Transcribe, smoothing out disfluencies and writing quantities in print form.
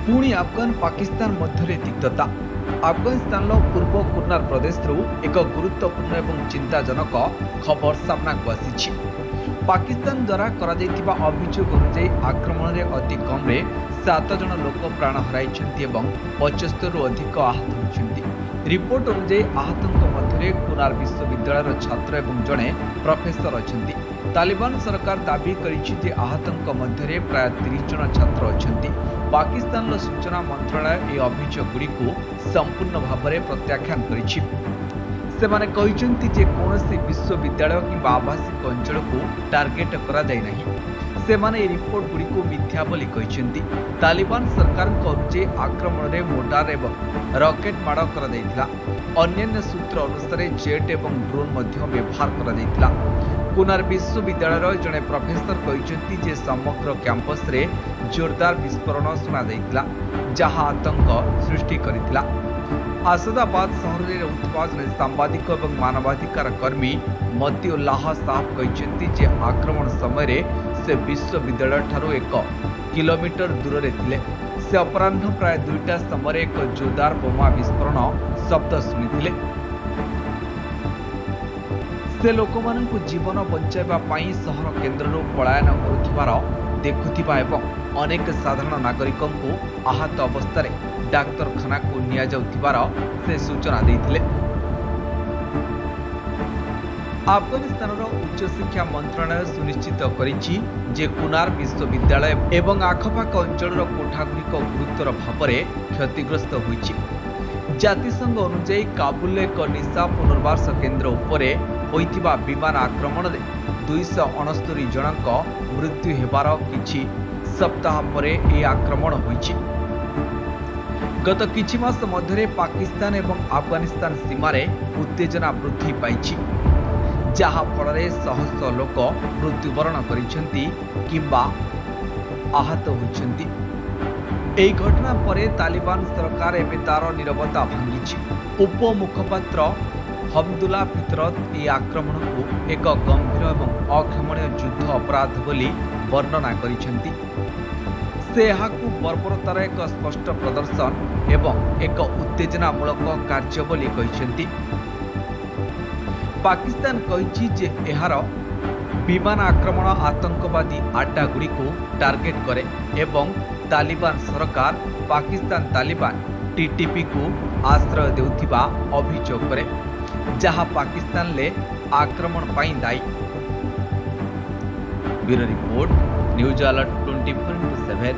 पुणी अफगान पाकिस्तान मध्य तिक्तता। अफगानिस्तान पूर्व कुर्नार प्रदेश एक गुरुत्वपूर्ण और चिंताजनक खबर सामना को आसी। पाकिस्तान द्वारा अभियोग अनुଯାयी आक्रमण में अति कम 7 जन लोक प्राण हराई 75 अधिक आहत होती। रिपोर्ट अनुଯାयी आहतों मध्य कुनार विश्वविद्यालय छात्र और जड़े प्रोफेसर अच्छा। तालिबान सरकार दाबी करिछि आहतों मध्य प्राय 30 जन छात्र अच्छा। पाकिस्तान सूचना मंत्रालय यह अभियोगुड़ी संपूर्ण भाव में प्रत्याख्यान करिछि। सेमाने कहिसेंति जे कोनोसी विश्वविद्यालय किंबा आवासिक अंचल को टार्गेट करा जाय नाही। सेमाने ए रिपोर्ट गुडी को मिथ्या बोली कहिसेंति। तालिबान सरकार अनुसार आक्रमण में मोर्टार एवं रॉकेट माड़ करा जायतिला। अन्य सूत्र अनुसार जेट एवं ड्रोन मध्य व्यवहार करा जायतिला। कुनार विश्वविद्यालय जड़े प्रोफेसर कहिसेंति जे समग्र कैंपस रे जोरदार विस्फोरण सुना जायतिला, जहां आतंक सृष्टि करितिला। आसादाबाद सहर में रहुवा जड़े सांबादिक और मानवाधिकार कर्मी मतिउल्लाह साहब कहते जे आक्रमण समय से विश्वविद्यालय ठारू 1 किलोमीटर दूर थे। से अपराह्न प्राय 2टा समय एक जोरदार बोमा विस्फोरण शब्द शुणी से लोक जीवन बचाई सहर केन्द्र पलायन करुथिबार देखुथिबा एवं अनेक साधारण नागरिकों को आहत अवस्था डाक्तरखाना को निया जाउथिबार से सूचना देथिले। अफगानिस्तान उच्च शिक्षा मंत्रालय सुनिश्चित करिछि जे कुनार विश्वविद्यालय एवं आखपाख अंचल कोठागुड़िक गुरुतर भाव में क्षतिग्रस्त होइछि। जातिसंघ अनुଯାयी काबुल एक निशा पुनर्वास केन्द्र उपरे होइथिबा विमान आक्रमण में 269 जनक मृत्यु हेबार किछि सप्ताह पर यह आक्रमण होइछि। गत किछि मास मध्य पाकिस्तान एवं अफगानिस्तान सीमारे उत्तेजना वृद्धि पाइछि, जहा फल शह शह लोक मृत्युवरण करिसेंति किंबा आहत होइछंति। एही घटना पर तालिबान सरकार एवं तार नीरवता भांगी। उप मुखपात्र हमदुल्ला फितरत यह आक्रमण को एक गंभीर और अक्षमणीय युद्ध अपराध बोली वर्णना करिसेंति। से यहाकू बर्बरतार एक स्पष्ट प्रदर्शन एवं एक उत्तेजनामूलक कार्य बोली कहिसेंति। पाकिस्तान कहिछि जे एहार विमान आक्रमण आतंकवादी आड्डा गुड़ी को टार्गेट करे एवं तालिबान सरकार पाकिस्तान तालिबान टीटीपी को आश्रय देउथिबा अभियोग करे, जहां पाकिस्तान ले आक्रमण पाई दायी। Bureau report news alert 24/7।